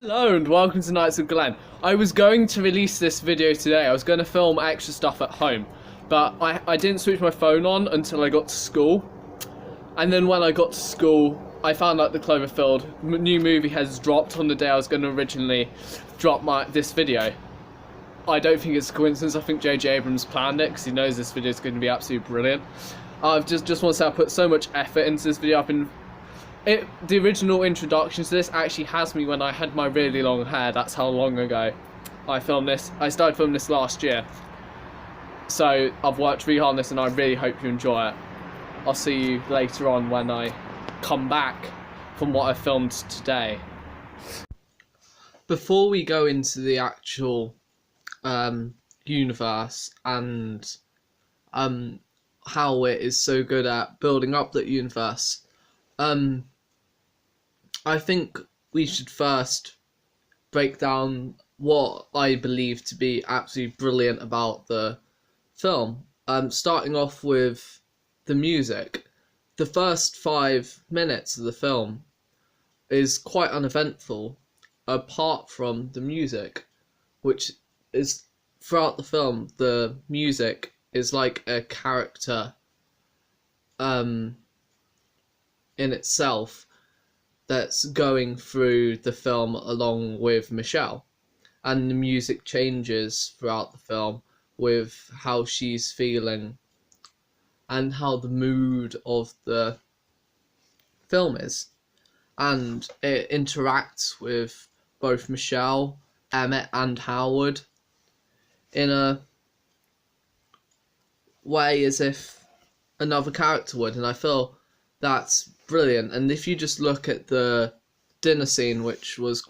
Hello and welcome to Nights with Glenn. I was going to release this video today. I was going to film extra stuff at home, but I didn't switch my phone on until I got to school. And then when I got to school, I found out the Cloverfield new movie has dropped on the day I was going to originally drop this video. I don't think it's a coincidence. I think J.J. Abrams planned it because he knows this video is going to be absolutely brilliant. I've just want to say I put so much effort into this video. The original introduction to this actually has me when I had my really long hair. That's how long ago I filmed this. I started filming this last year. So I've worked really hard on this and I really hope you enjoy it. I'll see you later on when I come back from what I filmed today. Before we go into the actual universe and how it is so good at building up that universe, I think we should first break down what I believe to be absolutely brilliant about the film. Starting off with the music. The first 5 minutes of the film is quite uneventful, apart from the music, which is throughout the film. The music is like a character in itself that's going through the film along with Michelle, and the music changes throughout the film with how she's feeling and how the mood of the film is, and it interacts with both Michelle, Emmett and Howard in a way as if another character would, and I feel that's brilliant. And if you just look at the dinner scene, which was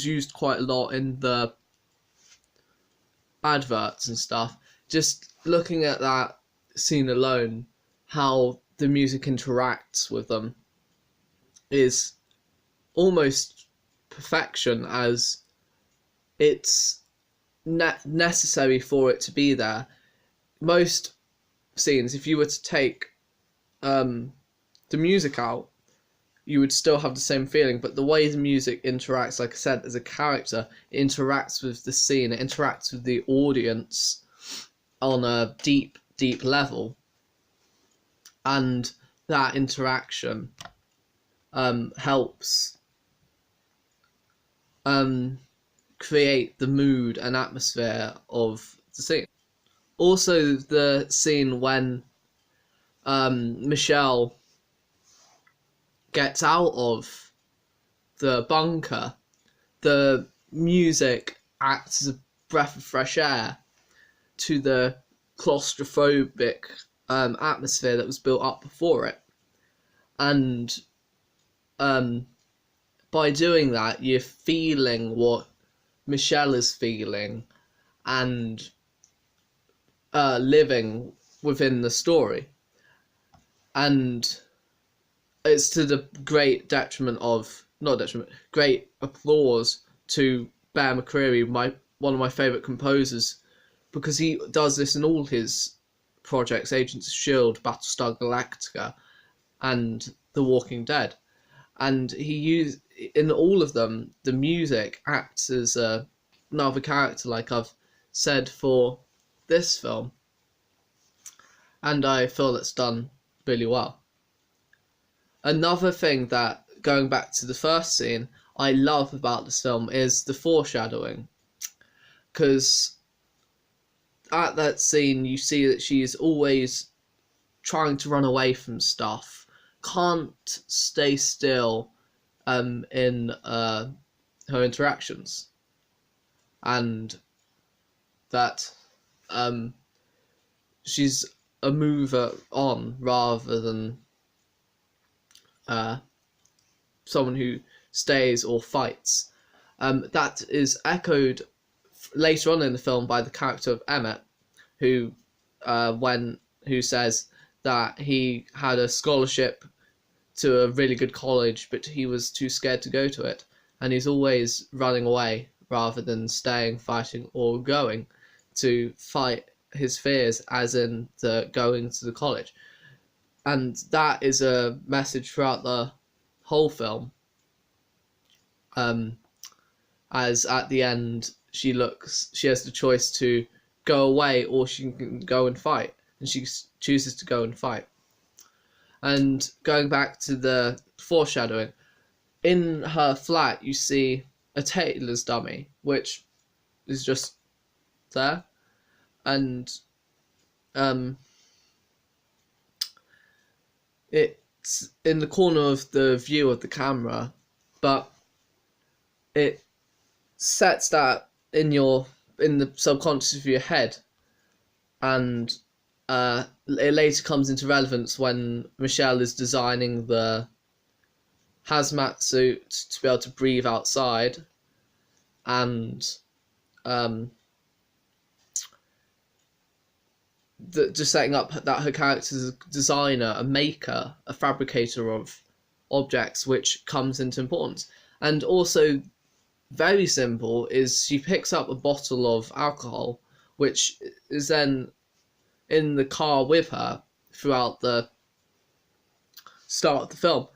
used quite a lot in the adverts and stuff, just looking at that scene alone, how the music interacts with them is almost perfection, as it's necessary for it to be there. Most scenes, if you were to take the music out, you would still have the same feeling, but the way the music interacts, like I said, as a character, it interacts with the scene, it interacts with the audience on a deep level, and that interaction helps create the mood and atmosphere of the scene. Also, the scene when Michelle gets out of the bunker, the music acts as a breath of fresh air to the claustrophobic atmosphere that was built up before it. And by doing that, you're feeling what Michelle is feeling and living within the story. And it's to the great great applause to Bear McCreary, one of my favourite composers, because he does this in all his projects: Agents of S.H.I.E.L.D., Battlestar Galactica, and The Walking Dead. And in all of them, the music acts as another character, like I've said for this film. And I feel that's done really well. Another thing that, going back to the first scene, I love about this film is the foreshadowing. Because at that scene, you see that she's always trying to run away from stuff, can't stay still in her interactions. And that she's a mover on rather than someone who stays or fights. That is echoed later on in the film by the character of Emmett, who says that he had a scholarship to a really good college, but he was too scared to go to it, and he's always running away rather than staying, fighting, or going to fight his fears, as in the going to the college. And that is a message throughout the whole film. as at the end she has the choice to go away or she can go and fight, and she chooses to go and fight. And going back to the foreshadowing, in her flat you see a tailor's dummy, which is just there, and it's in the corner of the view of the camera, but it sets that in the subconscious of your head, and it later comes into relevance when Michelle is designing the hazmat suit to be able to breathe outside, and just setting up that her character's a designer, a maker, a fabricator of objects, which comes into importance. And also, very simple, is she picks up a bottle of alcohol, which is then in the car with her throughout the start of the film,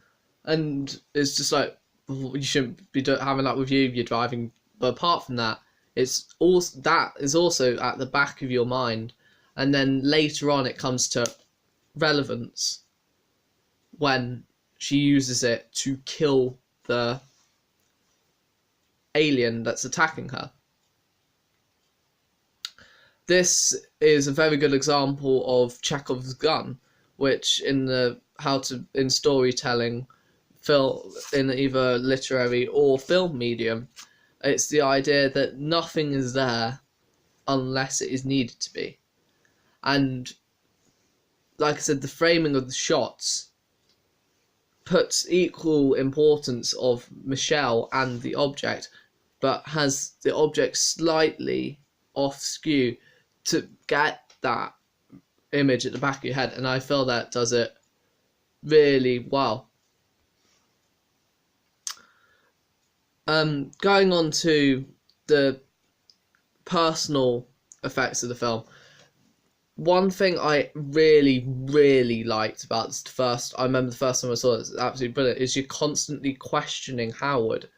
and it's just like, you shouldn't be having that with you, you're driving. But apart from that, it's also that is also at the back of your mind, and then later on it comes to relevance when she uses it to kill the alien that's attacking her. This is a very good example of Chekhov's gun, which in storytelling, in either literary or film medium, it's the idea that nothing is there unless it is needed to be. And like I said, the framing of the shots puts equal importance of Michelle and the object, but has the object slightly off skew to get that image at the back of your head, and I feel that does it really well. Going on to the personal effects of the film, one thing I really, really liked about this, I remember the first time I saw it, it's absolutely brilliant, is you're constantly questioning Howard.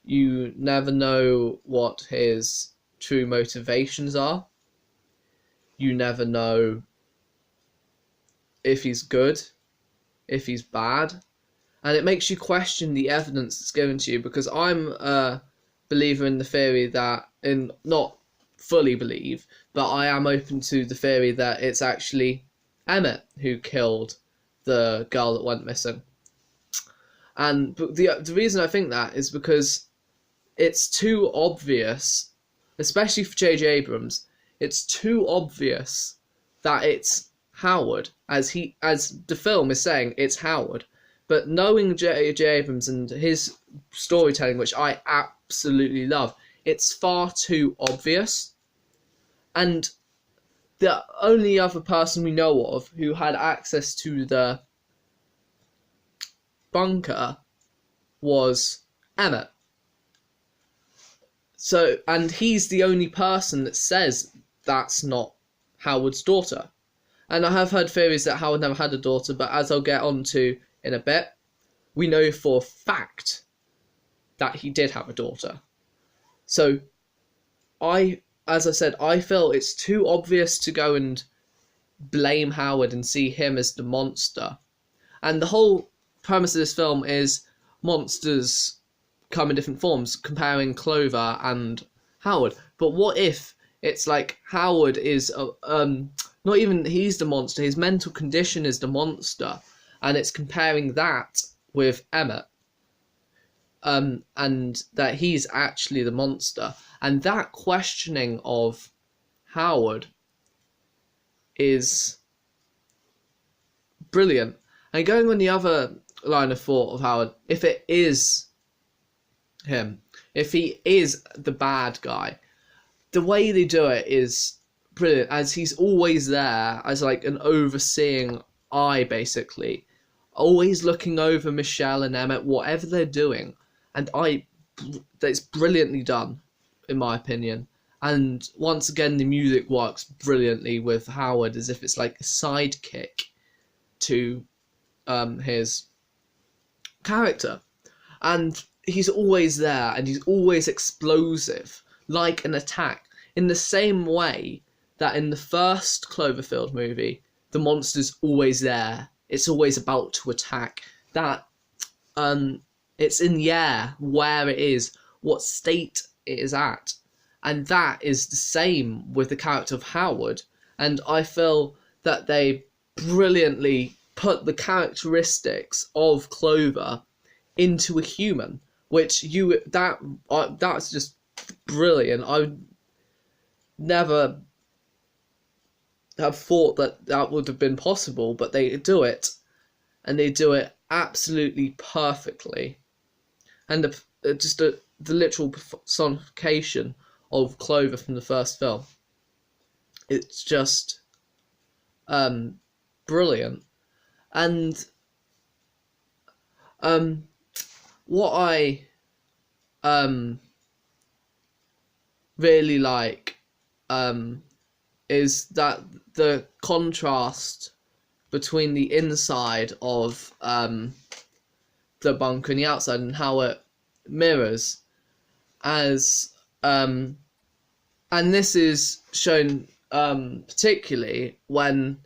You never know what his true motivations are. You never know if he's good, if he's bad. And it makes you question the evidence that's given to you, because I'm a believer in the theory that, not fully believe, but I am open to the theory that it's actually Emmett who killed the girl that went missing. And the reason I think that is because it's too obvious, especially for J.J. Abrams, it's too obvious that it's Howard, as the film is saying it's Howard. But knowing J.J. Abrams and his storytelling, which I absolutely love, it's far too obvious. And the only other person we know of who had access to the bunker was Emmett. So, and he's the only person that says that's not Howard's daughter. And I have heard theories that Howard never had a daughter, but as I'll get on to in a bit, we know for a fact that he did have a daughter. So, as I said, I feel it's too obvious to go and blame Howard and see him as the monster. And the whole premise of this film is monsters come in different forms, comparing Clover and Howard. But what if it's like Howard is not even he's the monster, his mental condition is the monster, and it's comparing that with Emmett, and that he's actually the monster. And that questioning of Howard is brilliant. And going on the other line of thought of Howard, if it is him, if he is the bad guy, the way they do it is brilliant, as he's always there as like an overseeing eye, basically, always looking over Michelle and Emmett, whatever they're doing. And it's brilliantly done, in my opinion. And once again, the music works brilliantly with Howard, as if it's like a sidekick to his character. And he's always there and he's always explosive, like an attack. In the same way that in the first Cloverfield movie, the monster's always there. It's always about to attack. That it's in the air, where it is, what state it is at. And that is the same with the character of Howard. And I feel that they brilliantly put the characteristics of Clover into a human, which that's just brilliant. I would never have thought that would have been possible, but they do it, and they do it absolutely perfectly. And the literal personification of Clover from the first film, it's just brilliant. And what I really like is that the contrast between the inside of the bunker and the outside, and how it mirrors as and this is shown particularly when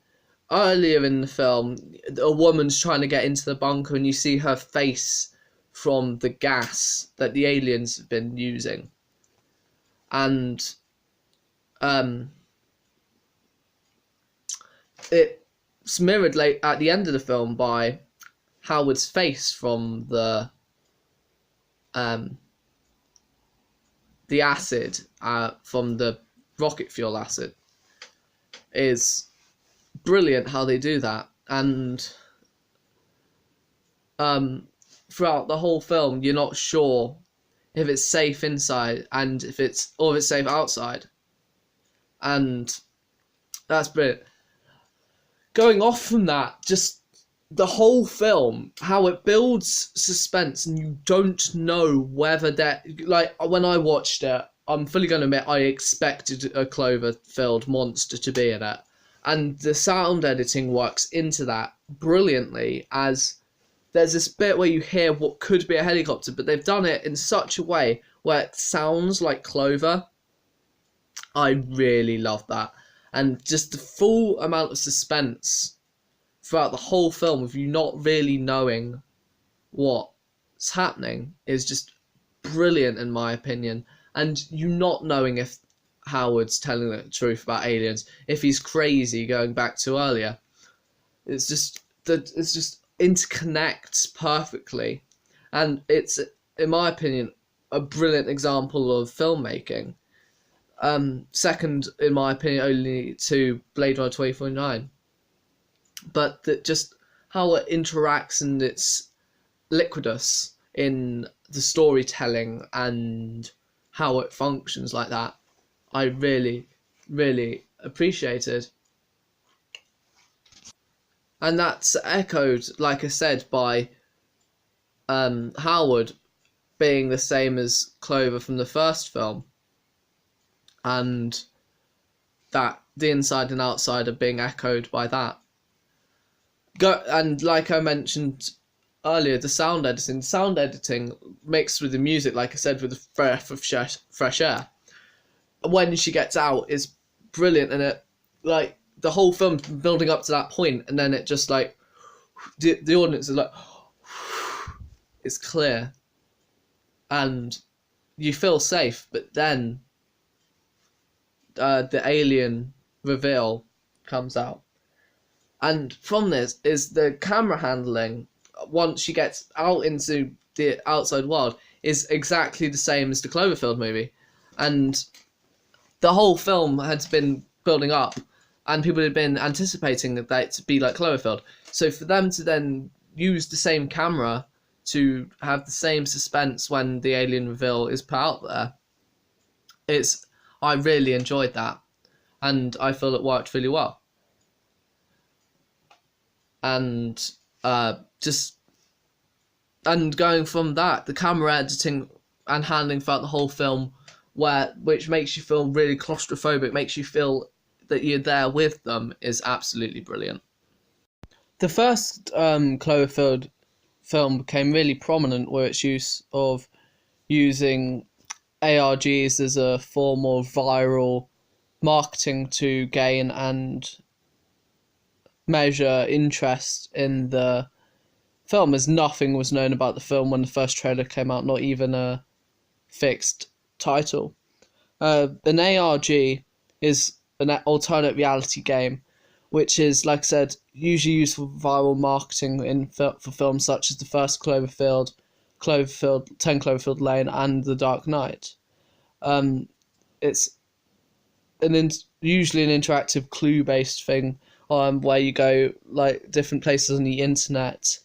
earlier in the film a woman's trying to get into the bunker and you see her face from the gas that the aliens have been using, and it's mirrored late at the end of the film by Howard's face from the acid from the rocket fuel acid. Is brilliant how they do that. And throughout the whole film you're not sure if it's safe inside and if it's safe outside, and that's brilliant. Going off from that, just the whole film, how it builds suspense, and you don't know whether that, like, when I watched it, I'm fully going to admit I expected a Cloverfield monster to be in it, and the sound editing works into that brilliantly, as there's this bit where you hear what could be a helicopter, but they've done it in such a way where it sounds like Clover. I really love that. And just the full amount of suspense throughout the whole film, with you not really knowing what's happening, is just brilliant in my opinion. And you not knowing if Howard's telling the truth about aliens, if he's crazy, going back to earlier. It's just interconnects perfectly. And it's, in my opinion, a brilliant example of filmmaking. Second, in my opinion, only to Blade Runner 2049. But that just how it interacts, and it's liquidous in the storytelling and how it functions like that, I really, really appreciated. And that's echoed, like I said, by Howard being the same as Clover from the first film. And that the inside and outside are being echoed by that. And like I mentioned earlier, the sound editing mixed with the music, like I said, with the breath of fresh air, when she gets out, is brilliant. And it, like, the whole film's been building up to that point, and then it just, like, the audience is like, it's clear, and you feel safe. But then the alien reveal comes out, and from this is the camera handling once she gets out into the outside world is exactly the same as the Cloverfield movie. And the whole film had been building up, and people had been anticipating that to be like Cloverfield. So for them to then use the same camera to have the same suspense when the alien reveal is put out there, I really enjoyed that, and I feel it worked really well. And going from that, the camera editing and handling throughout the whole film, which makes you feel really claustrophobic, makes you feel that you're there with them, is absolutely brilliant. The first Cloverfield film became really prominent were its use of using ARGs as a form of viral marketing to gain and measure interest in the film, as nothing was known about the film when the first trailer came out, not even a fixed title. An ARG is an alternate reality game, which is, like I said, usually used for viral marketing for films such as the first Cloverfield, 10 Cloverfield Lane, and The Dark Knight. It's usually an interactive clue-based thing, where you go like different places on the internet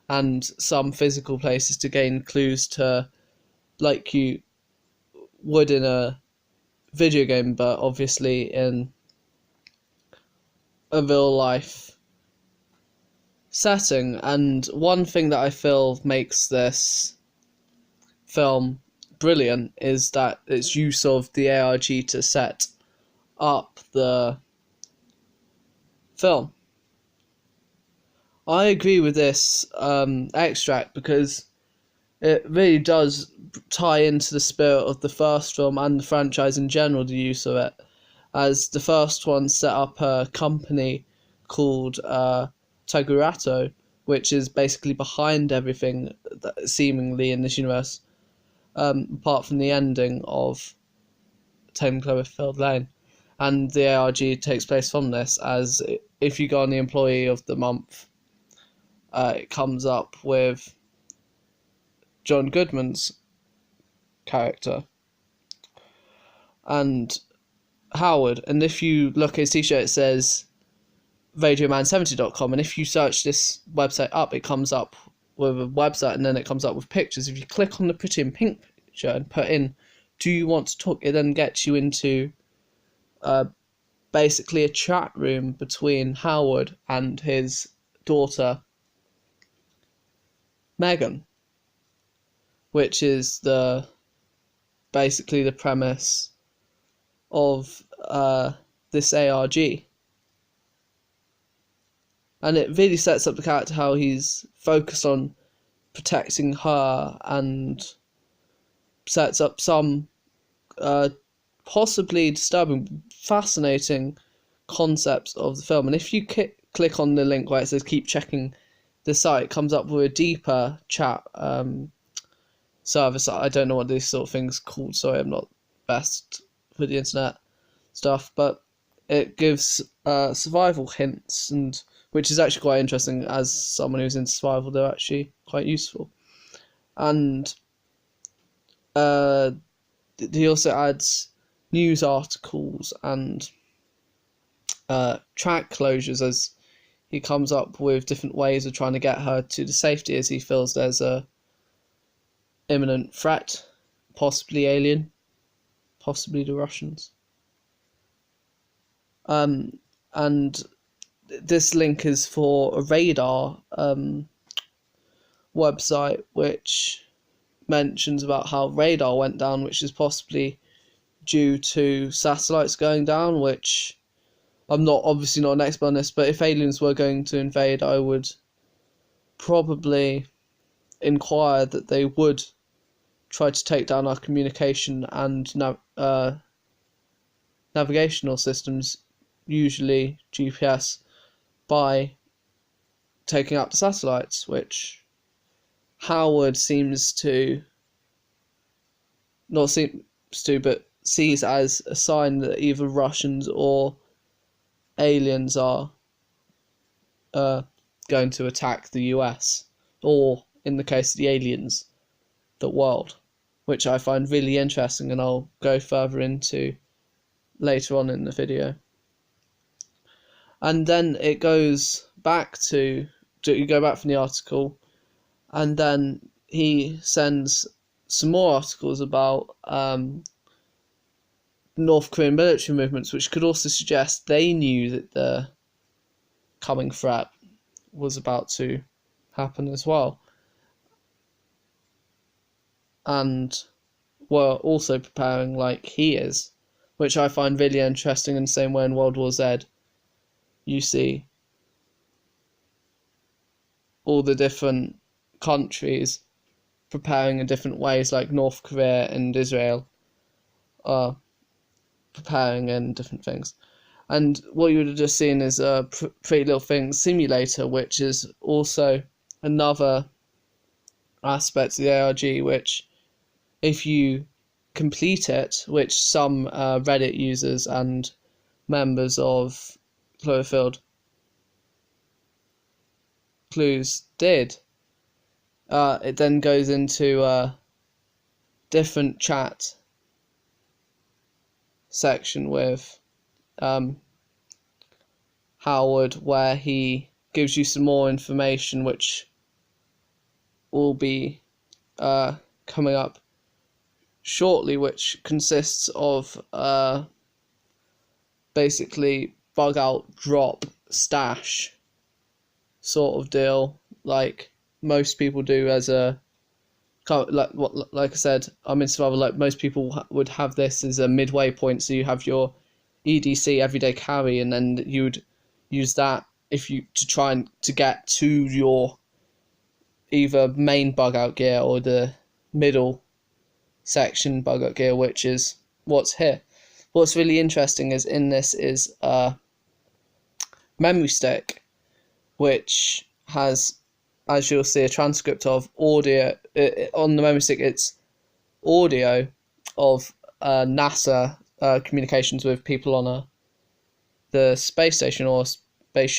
and some physical places to gain clues to, like you would in a video game, but obviously in a real life setting. And one thing that I feel makes this film brilliant is that its use of the ARG to set up the film. I agree with this extract because it really does tie into the spirit of the first film and the franchise in general, the use of it, as the first one set up a company called Tagurato, which is basically behind everything that, seemingly, in this universe, apart from the ending of 10 Cloverfield Lane. And the ARG takes place from this, as if you go on the Employee of the Month, it comes up with John Goodman's character and Howard. And if you look at his t-shirt, it says radioman70.com, and if you search this website up, it comes up with a website, and then it comes up with pictures. If you click on the pretty in pink picture and put in "do you want to talk," it then gets you into basically a chat room between Howard and his daughter Megan, which is basically the premise of this ARG. And it really sets up the character, how he's focused on protecting her, and sets up some possibly disturbing, fascinating concepts of the film. And if you click on the link where it says keep checking the site, it comes up with a deeper chat service. I don't know what this sort of thing's called, sorry, I'm not best with the internet stuff, but it gives survival hints, and which is actually quite interesting. As someone who's into survival, they're actually quite useful. And he also adds news articles and track closures, as he comes up with different ways of trying to get her to the safety, as he feels there's a imminent threat, possibly alien, possibly the Russians. And this link is for a radar website, which mentions about how radar went down, which is possibly due to satellites going down, which I'm obviously not an expert on this, but if aliens were going to invade, I would probably inquire that they would try to take down our communication and navigational systems, usually GPS, by taking out the satellites, which Howard sees as a sign that either Russians or aliens are going to attack the US, or in the case of the aliens, the world, which I find really interesting, and I'll go further into later on in the video. And then it goes back to, you go back from the article, and then he sends some more articles about North Korean military movements, which could also suggest they knew that the coming threat was about to happen as well, and were also preparing like he is, which I find really interesting. In the same way in World War Z, you see all the different countries preparing in different ways, like North Korea and Israel are preparing in different things. And what you would have just seen is a Pretty Little Things simulator, which is also another aspect of the ARG, which if you complete it, which some Reddit users and members of Cloverfield Clues did, it then goes into a different chat section with Howard, where he gives you some more information, which will be coming up shortly, which consists of basically bug out, drop, stash sort of deal, like most people do as a, like I said, I'm in survival. Like most people would have this as a midway point, so you have your EDC everyday carry, and then you would use that if you to try and to get to your either main bug out gear or the middle section bug out gear, which is what's here. What's really interesting is in this is a memory stick, which has, as you'll see, a transcript of audio on the memory stick. It's audio of NASA communications with people on the space station or space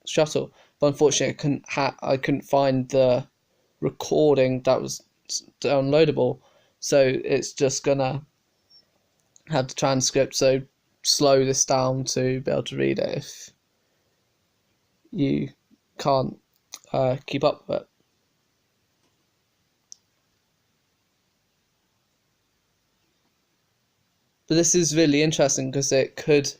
shuttle. But unfortunately, I couldn't find the recording that was downloadable, so it's just gonna have the transcript. So slow this down to be able to read it if you can't keep up with it. But this is really interesting because it could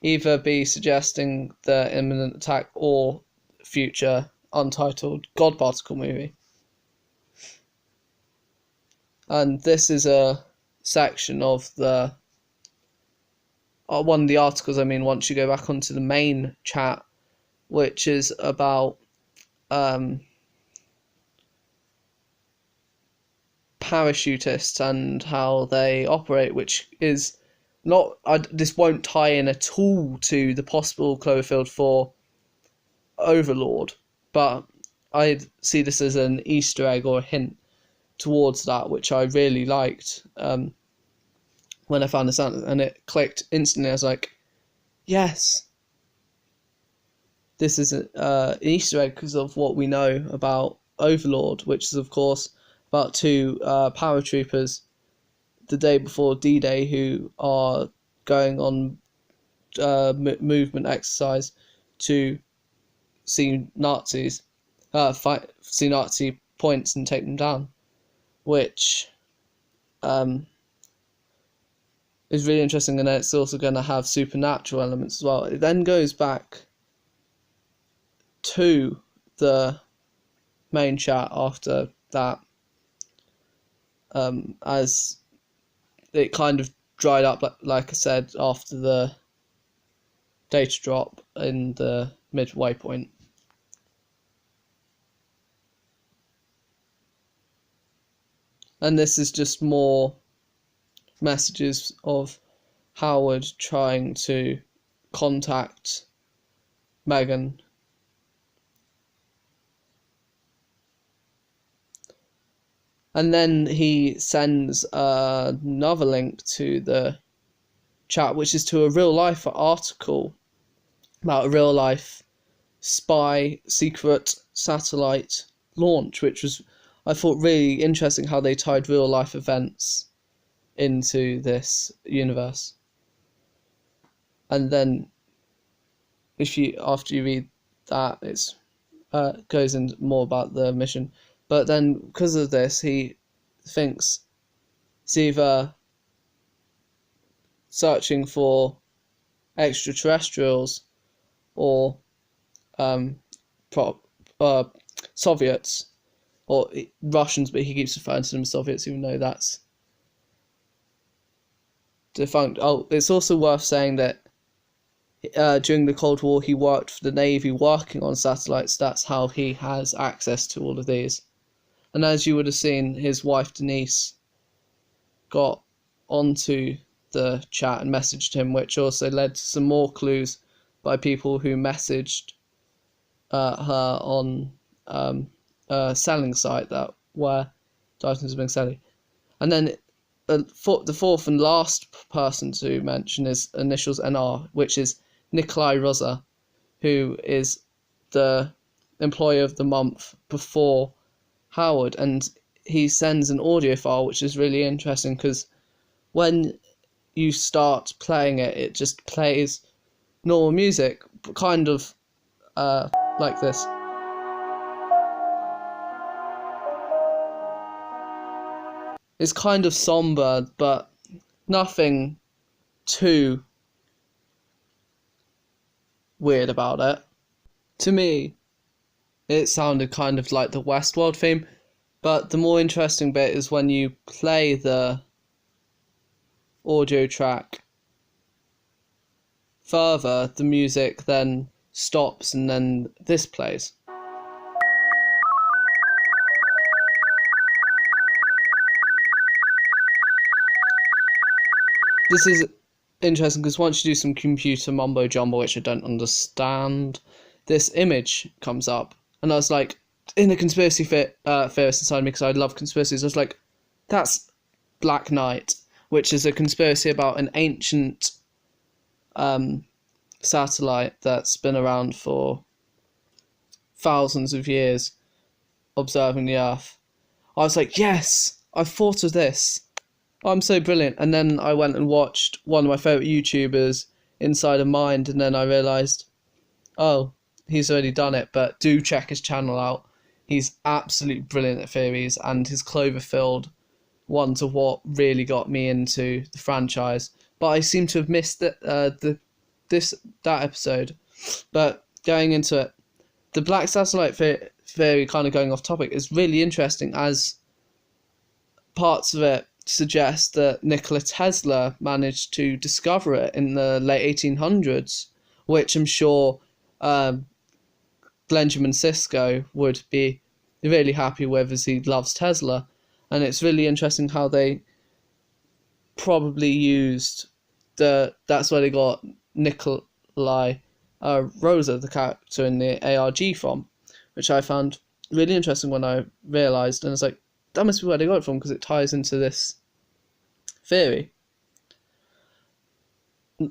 either be suggesting the imminent attack or future untitled God Particle movie. And this is a section of the one of the articles, I mean, once you go back onto the main chat, which is about parachutists and how they operate, which is not, this won't tie in at all to the possible Cloverfield 4 Overlord, but I see this as an Easter egg or a hint towards that, which I really liked when I found this out, and it clicked instantly. I was like, yes, this is an Easter egg because of what we know about Overlord, which is of course about two paratroopers the day before D-Day who are going on movement exercise to see Nazis, see Nazi points and take them down, which is really interesting, and then it's also going to have supernatural elements as well. It then goes back to the main chat after that, as it kind of dried up, like I said, after the data drop in the midway point. And this is just more messages of Howard trying to contact Megan. And then he sends another link to the chat, which is to a real life article about a real life spy secret satellite launch, which was, I thought, really interesting how they tied real life events into this universe. And then after you read that, it's goes into more about the mission. But then because of this, he thinks it's either searching for extraterrestrials or Soviets or Russians, but he keeps referring to them as Soviets, even though that's defunct. Oh, it's also worth saying that during the Cold War he worked for the Navy working on satellites. That's how he has access to all of these. And as you would have seen, his wife Denise got onto the chat and messaged him, which also led to some more clues by people who messaged her on a selling site that where the items are being selling. And then the fourth and last person to mention is initials NR, which is Nikolai Rosa, who is the employee of the month before Howard, and he sends an audio file, which is really interesting because when you start playing it, it just plays normal music, kind of like this. It's kind of somber, but nothing too weird about it. To me, it sounded kind of like the Westworld theme, but the more interesting bit is when you play the audio track further, the music then stops and then this plays. This is interesting because once you do some computer mumbo jumbo, which I don't understand, this image comes up, and I was like, in a conspiracy theorist inside me, because I love conspiracies, I was like, that's Black Knight, which is a conspiracy about an ancient satellite that's been around for thousands of years observing the Earth. I was like, yes, I've thought of this. I'm so brilliant. And then I went and watched one of my favourite YouTubers, Inside of Mind, and then I realised, oh, he's already done it, but do check his channel out. He's absolutely brilliant at theories, and his Cloverfield ones are what really got me into the franchise. But I seem to have missed that episode. But going into it, the black satellite theory, kind of going off topic, is really interesting, as parts of it suggest that Nikola Tesla managed to discover it in the late 1800s, which I'm sure Benjamin Sisko would be really happy with, as he loves Tesla. And it's really interesting how they probably used that's where they got Nikolai Rosa, the character in the ARG, from, which I found really interesting when I realised, and I was like, that must be where they got it from, because it ties into this theory.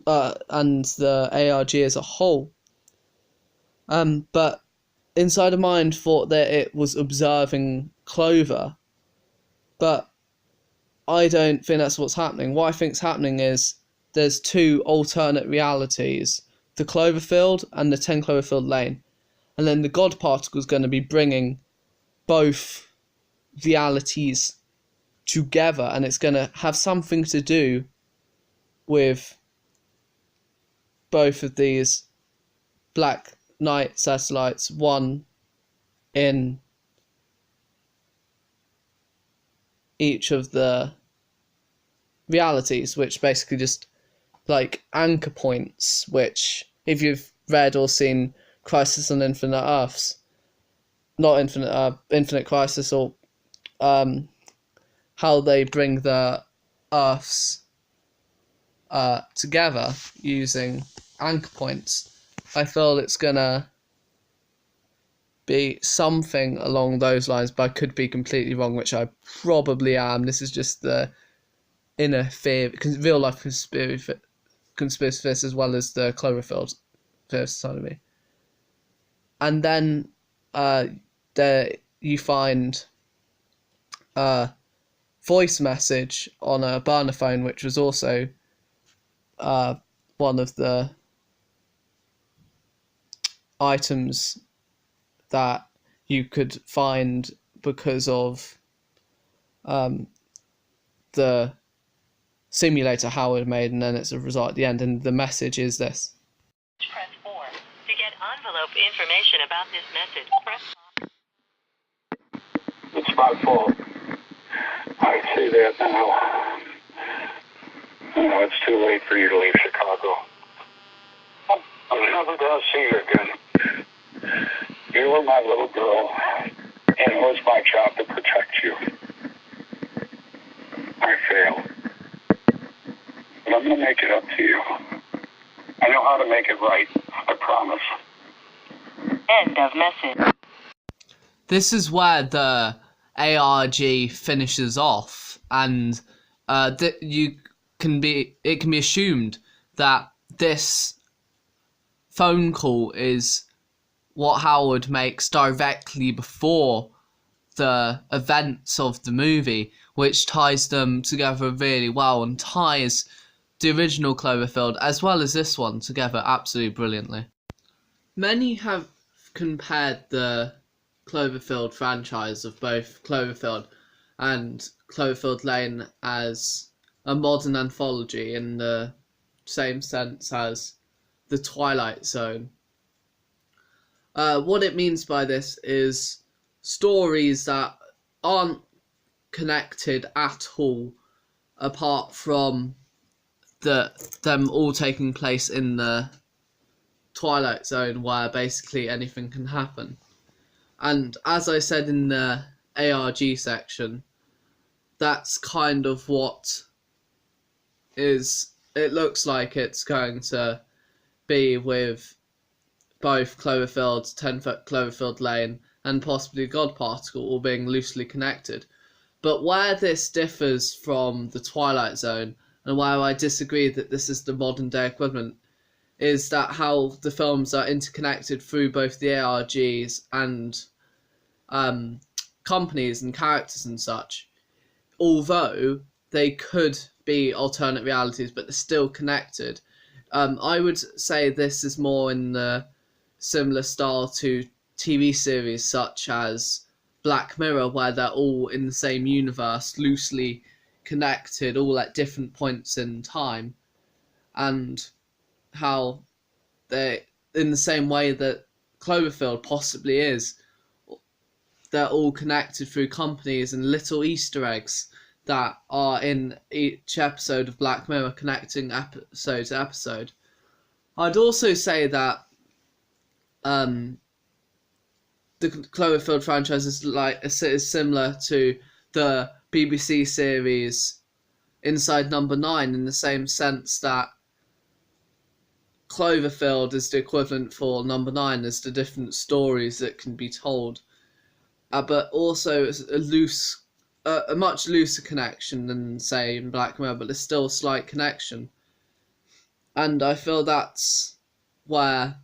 And the ARG as a whole. But Inside of Mind thought that it was observing Clover, but I don't think that's what's happening. What I think's happening is there's two alternate realities, the Cloverfield and the 10 Cloverfield Lane, and then the God particle is going to be bringing both realities together, and it's going to have something to do with both of these Black Knight satellites, one in each of the realities, which basically just like anchor points, which if you've read or seen Crisis on Infinite Earths, not Infinite Crisis, or how they bring the Earths together using anchor points, I feel it's gonna be something along those lines, but I could be completely wrong, which I probably am. This is just the inner fear, real life conspiracy theorist, as well as the Cloverfield theorist side of me. And then there you find a voice message on a burner phone, which was also one of the items that you could find because of the simulator Howard made, and then it's a result at the end, and the message is this. Press 4. To get envelope information about this message, press... It's my fault. I see that now. You know, it's too late for you to leave Chicago. I'm never going to see you again. You were my little girl, And it was my job to protect you. I failed. But I'm going to make it up to you. I know how to make it right. I promise. End of message. This is where the ARG finishes off, and it can be assumed that this phone call is what Howard makes directly before the events of the movie, which ties them together really well and ties the original Cloverfield as well as this one together absolutely brilliantly. Many have compared the Cloverfield franchise of both Cloverfield and Cloverfield Lane as a modern anthology in the same sense as the Twilight Zone. What it means by this is stories that aren't connected at all apart from them all taking place in the Twilight Zone, where basically anything can happen. And as I said in the ARG section, that's kind of what it looks like it's going to be with both Cloverfield, 10-Foot Cloverfield Lane, and possibly God Particle all being loosely connected. But where this differs from the Twilight Zone, and where I disagree that this is the modern day equivalent, is that how the films are interconnected through both the ARGs and companies and characters and such. Although they could be alternate realities, but they're still connected. I would say this is more in the similar style to TV series such as Black Mirror, where they're all in the same universe, loosely connected, all at different points in time, and how they, in the same way that Cloverfield possibly is, they're all connected through companies and little Easter eggs that are in each episode of Black Mirror, connecting episode to episode. I'd also say that the Cloverfield franchise is similar to the BBC series Inside Number 9 in the same sense that Cloverfield is the equivalent for Number 9 as the different stories that can be told, but also a much looser connection than, say, in Black Mirror, but there's still a slight connection. And I feel that's where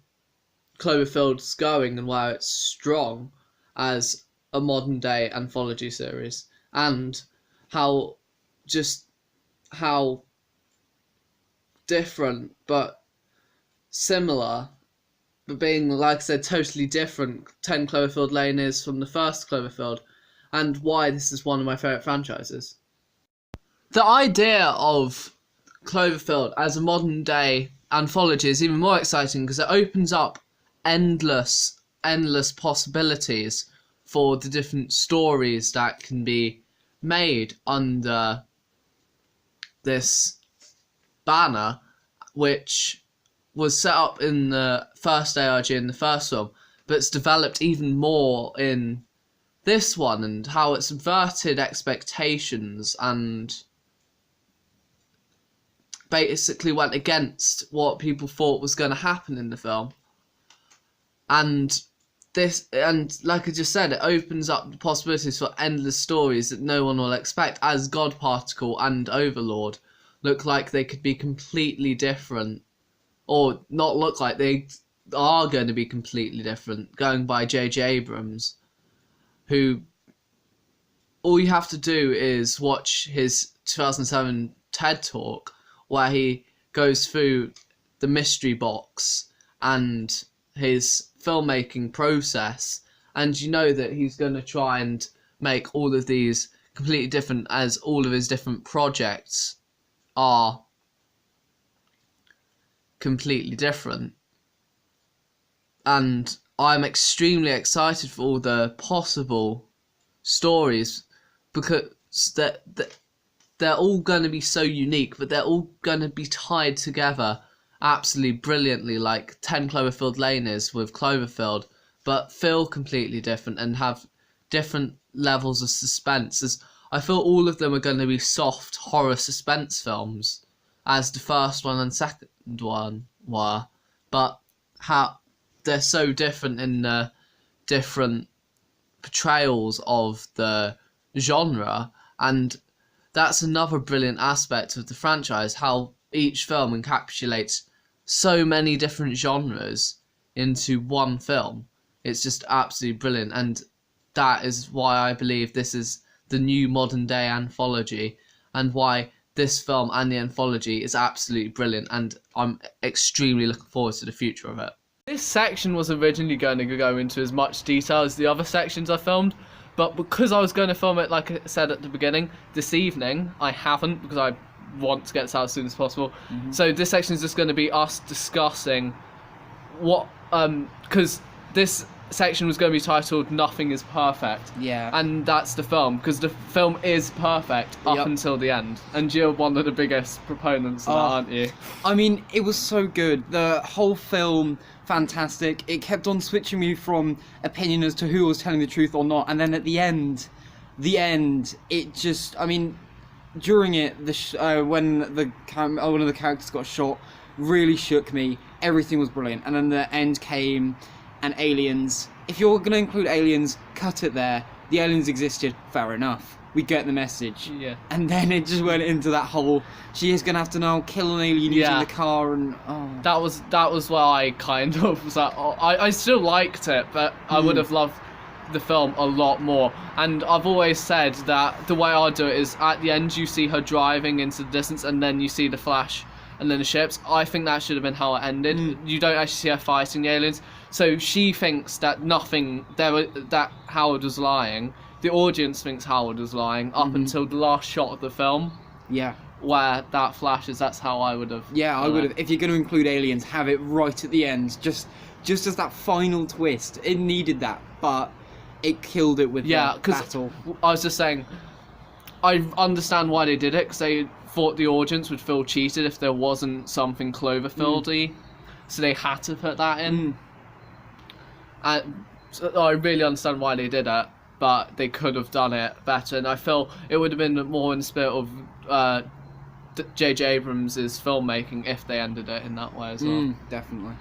Cloverfield's going and where it's strong as a modern day anthology series, and how different but similar, but being, like I said, totally different 10 Cloverfield Lane is from the first Cloverfield, and why this is one of my favourite franchises. The idea of Cloverfield as a modern day anthology is even more exciting because it opens up endless possibilities for the different stories that can be made under this banner, which was set up in the first ARG in the first film, but it's developed even more in this one, and how it's subverted expectations and basically went against what people thought was going to happen in the film. And like I just said, it opens up the possibilities for endless stories that no one will expect, as God Particle and Overlord look like they could be completely different, or not look like, they are going to be completely different, going by J.J. Abrams, who all you have to do is watch his 2007 TED Talk where he goes through the mystery box and his filmmaking process, and you know that he's going to try and make all of these completely different, as all of his different projects are completely different. And I'm extremely excited for all the possible stories, because they're all going to be so unique, but they're all going to be tied together absolutely brilliantly, like 10 Cloverfield Lane is with Cloverfield, but feel completely different and have different levels of suspense. As I feel all of them are going to be soft horror suspense films, as the first one and second one were, but how they're so different in the different portrayals of the genre, and that's another brilliant aspect of the franchise, how each film encapsulates so many different genres into one film. It's just absolutely brilliant, and that is why I believe this is the new modern day anthology, and why this film and the anthology is absolutely brilliant, and I'm extremely looking forward to the future of it. This section was originally going to go into as much detail as the other sections I filmed, but because I was going to film it, like I said at the beginning, this evening, I haven't, because I want to get this out as soon as possible. So this section is just going to be us discussing what, because this section was going to be titled Nothing is Perfect. Yeah. And that's the film, because the film is perfect up until the end. And you're one of the biggest proponents of that, aren't you? I mean, it was so good. The whole film, fantastic. It kept on switching me from opinion as to who was telling the truth or not. And then at the end, it just, I mean, during it, when one of the characters got shot, really shook me. Everything was brilliant. And then the end came, and aliens. If you're going to include aliens, cut it there. The aliens existed, fair enough. We get the message. Yeah. And then it just went into that whole, she is going to have to now kill an alien using the car, and That was where I kind of was like, I still liked it, but I would have loved the film a lot more. And I've always said that the way I do it is at the end you see her driving into the distance, and then you see the flash and then the ships. I think that should have been how it ended. You don't actually see her fighting the aliens. So she thinks that that Howard was lying. The audience thinks Howard was lying up until the last shot of the film. Yeah. Where that flashes. That's how I would have. Yeah, I would have. If you're going to include aliens, have it right at the end. Just as that final twist. It needed that, but it killed it with the battle. I was just saying, I understand why they did it, because they thought the audience would feel cheated if there wasn't something Cloverfield-y. So they had to put that in. And so I really understand why they did it, but they could have done it better. And I feel it would have been more in the spirit of J.J. Abrams' filmmaking if they ended it in that way as well. Definitely.